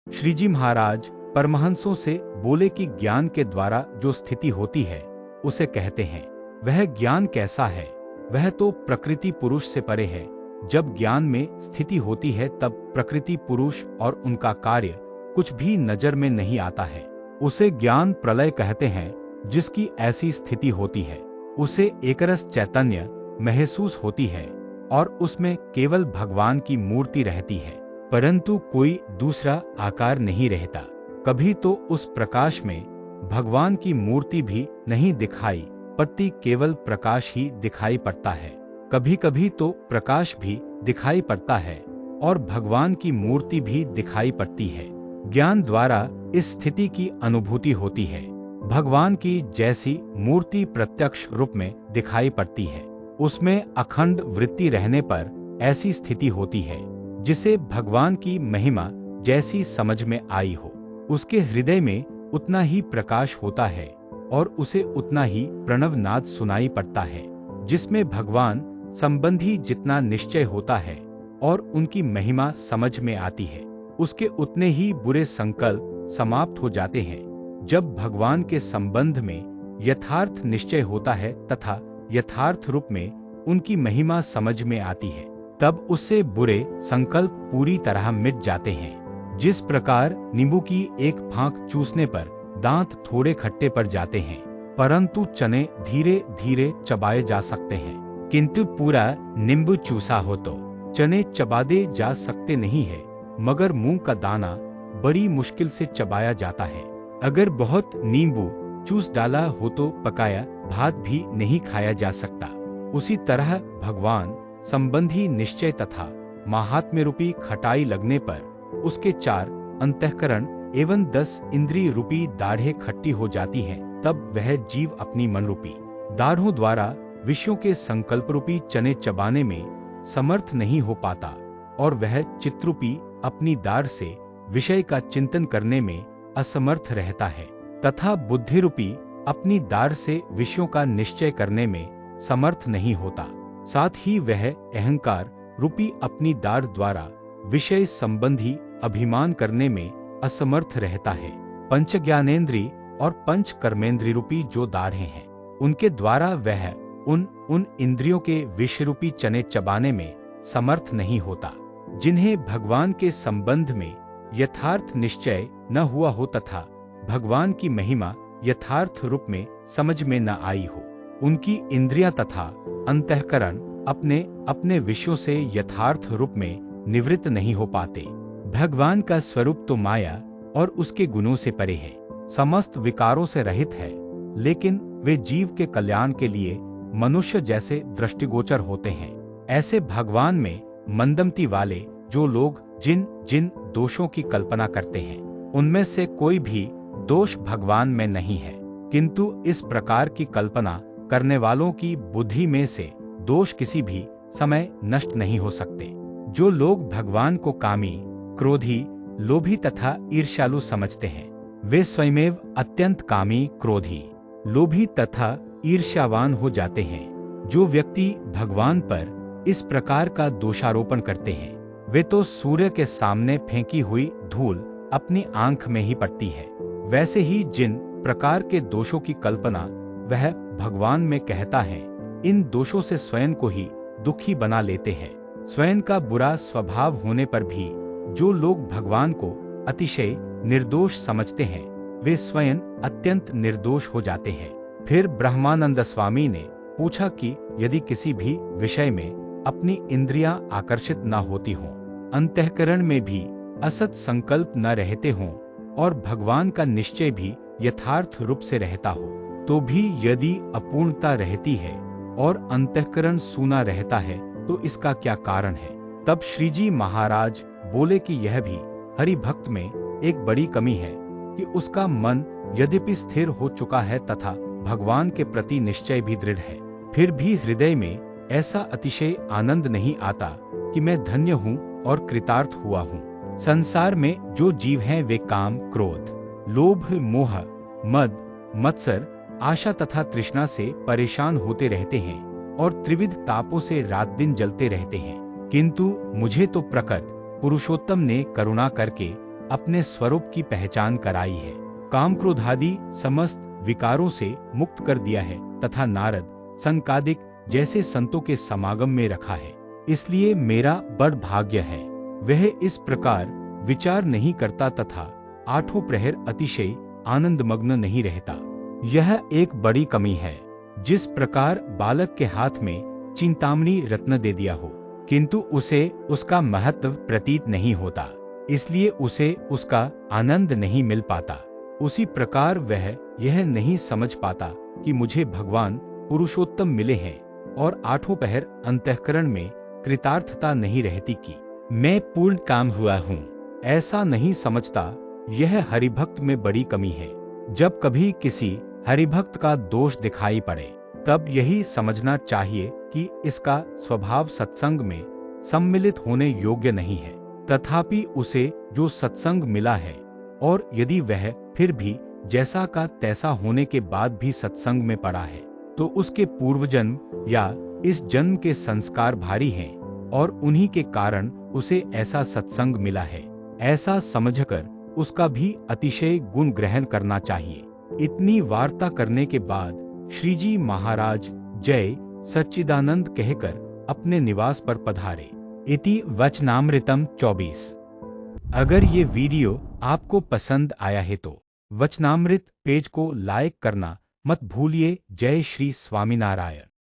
श्रीजी महाराज परमहंसों से बोले कि ज्ञान के द्वारा जो स्थिति होती है उसे कहते हैं। वह ज्ञान कैसा है? वह तो प्रकृति पुरुष से परे है। जब ज्ञान में स्थिति होती है तब प्रकृति पुरुष और उनका कार्य कुछ भी नजर में नहीं आता है। उसे ज्ञान प्रलय कहते हैं। जिसकी ऐसी स्थिति होती है उसे एकरस चैतन्य महसूस होती है और उसमें केवल भगवान की मूर्ति रहती है, परंतु कोई दूसरा आकार नहीं रहता। कभी तो उस प्रकाश में भगवान की मूर्ति भी नहीं दिखाई पड़ती, केवल प्रकाश ही दिखाई पड़ता है। कभी कभी तो प्रकाश भी दिखाई पड़ता है और भगवान की मूर्ति भी दिखाई पड़ती है। ज्ञान द्वारा इस स्थिति की अनुभूति होती है। भगवान की जैसी मूर्ति प्रत्यक्ष रूप में दिखाई पड़ती है। उसमें अखंड वृत्ति रहने पर ऐसी स्थिति होती है जिसे भगवान की महिमा जैसी समझ में आई हो। उसके हृदय में उतना ही प्रकाश होता है और उसे उतना ही प्रणव नाद सुनाई पड़ता है। जिसमें भगवान संबंधी जितना निश्चय होता है और उनकी महिमा समझ में आती है, उसके उतने ही बुरे संकल्प समाप्त हो जाते हैं। जब भगवान के संबंध में यथार्थ निश्चय होता है तथा यथार्थ रूप में उनकी महिमा समझ में आती है, तब उससे बुरे संकल्प पूरी तरह मिट जाते हैं। जिस प्रकार नींबू की एक फांक चूसने पर दांत थोड़े खट्टे पड़ जाते हैं, परंतु चने धीरे धीरे चबाए जा सकते हैं, किंतु पूरा नींबू चूसा हो तो चने चबादे जा सकते नहीं है, मगर मूंग का दाना बड़ी मुश्किल से चबाया जाता है। अगर बहुत नींबू चूस डाला हो तो पकाया भात भी नहीं खाया जा सकता। उसी तरह भगवान संबंधी निश्चय तथा महात्म्य रूपी खटाई लगने पर उसके 4 अंतःकरण एवं 10 इंद्रिय रूपी दाढ़ें खट्टी हो जाती हैं। तब वह जीव अपनी मन रूपी दाढ़ों द्वारा विषयों के संकल्प रूपी चने चबाने में समर्थ नहीं हो पाता और वह चित्रूपी अपनी दाढ़ से विषय का चिंतन करने में असमर्थ रहता है तथा बुद्धि रूपी अपनी दाढ़ से विषयों का निश्चय करने में समर्थ नहीं होता। साथ ही वह अहंकार रूपी अपनी दाढ़ द्वारा विषय संबंधी अभिमान करने में असमर्थ रहता है। पंच ज्ञानेंद्री और पंच कर्मेंद्री रूपी जो दाढ़ें हैं, उनके द्वारा वह उन इंद्रियों के विषय रूपी चने चबाने में समर्थ नहीं होता जिन्हें भगवान के संबंध में यथार्थ निश्चय न हुआ हो तथा भगवान की महिमा यथार्थ रूप में समझ में न आई हो। उनकी इंद्रियां तथा अंतःकरण अपने अपने विषयों से यथार्थ रूप में निवृत्त नहीं हो पाते। भगवान का स्वरूप तो माया और उसके गुणों से परे है, समस्त विकारों से रहित है, लेकिन वे जीव के कल्याण के लिए मनुष्य जैसे दृष्टिगोचर होते हैं। ऐसे भगवान में मंदमति वाले जो लोग जिन जिन दोषों की कल्पना करते हैं, उनमें से कोई भी दोष भगवान में नहीं है, किंतु इस प्रकार की कल्पना करने वालों की बुद्धि में से दोष किसी भी समय नष्ट नहीं हो सकते। जो लोग भगवान को कामी, क्रोधी, लोभी तथा ईर्ष्यालु समझते हैं, वे स्वयमेव अत्यंत कामी, क्रोधी, लोभी तथा ईर्ष्यावान हो जाते हैं। जो व्यक्ति भगवान पर इस प्रकार का दोषारोपण करते हैं, वे तो सूर्य के सामने फेंकी हुई धूल अपनी आंख में ही पड़ती है। वैसे ही जिन प्रकार के दोषों की कल्पना वह भगवान में कहता है, इन दोषों से स्वयं को ही दुखी बना लेते हैं। स्वयं का बुरा स्वभाव होने पर भी जो लोग भगवान को अतिशय निर्दोष समझते हैं, वे स्वयं अत्यंत निर्दोष हो जाते हैं। फिर ब्रह्मानंद स्वामी ने पूछा कि यदि किसी भी विषय में अपनी इंद्रियां आकर्षित न होती हों, अंतःकरण में भी असत संकल्प न रहते हों और भगवान का निश्चय भी यथार्थ रूप से रहता हो, तो भी यदि अपूर्णता रहती है और अंतःकरण सूना रहता है, तो इसका क्या कारण है? तब श्रीजी महाराज बोले कि यह भी हरि भक्त में एक बड़ी कमी है कि उसका मन यद्यपि स्थिर हो चुका है तथा भगवान के प्रति निश्चय भी दृढ़ है, फिर भी हृदय में ऐसा अतिशय आनंद नहीं आता कि मैं धन्य हूँ और कृतार्थ हुआ हूँ। संसार में जो जीव हैं वे काम, क्रोध, लोभ, मोह, मद, मत्सर, आशा तथा तृष्णा से परेशान होते रहते हैं और त्रिविध तापों से रात दिन जलते रहते हैं, किंतु मुझे तो प्रकट पुरुषोत्तम ने करुणा करके अपने स्वरूप की पहचान कराई है, काम क्रोध आदि समस्त विकारों से मुक्त कर दिया है तथा नारद, संकादिक जैसे संतों के समागम में रखा है। इसलिए मेरा बड़ भाग्य है। वह इस प्रकार विचार नहीं करता तथा आठों प्रहर अतिशय आनंदमग्न नहीं रहता। यह एक बड़ी कमी है। जिस प्रकार बालक के हाथ में चिंतामणि रत्न दे दिया हो, किंतु उसे उसका महत्व प्रतीत नहीं होता, इसलिए उसे उसका आनंद नहीं मिल पाता, उसी प्रकार वह यह नहीं समझ पाता कि मुझे भगवान पुरुषोत्तम मिले हैं और आठों पहर अंतःकरण में कृतार्थता नहीं रहती कि मैं पूर्ण काम हुआ हूँ। ऐसा नहीं समझता। यह हरिभक्त में बड़ी कमी है। जब कभी किसी हरिभक्त का दोष दिखाई पड़े, तब यही समझना चाहिए कि इसका स्वभाव सत्संग में सम्मिलित होने योग्य नहीं है। तथापि उसे जो सत्संग मिला है, और यदि वह फिर भी जैसा का तैसा होने के बाद भी सत्संग में पड़ा है, तो उसके पूर्वजन्म या इस जन्म के संस्कार भारी हैं और उन्हीं के कारण उसे ऐसा सत्संग मिला है। ऐसा समझकर उसका भी अतिशय गुण ग्रहण करना चाहिए। इतनी वार्ता करने के बाद श्रीजी महाराज जय सच्चिदानंद कहकर अपने निवास पर पधारे। इति वचनामृतम 24। अगर ये वीडियो आपको पसंद आया है तो वचनामृत पेज को लाइक करना मत भूलिए। जय श्री स्वामीनारायण।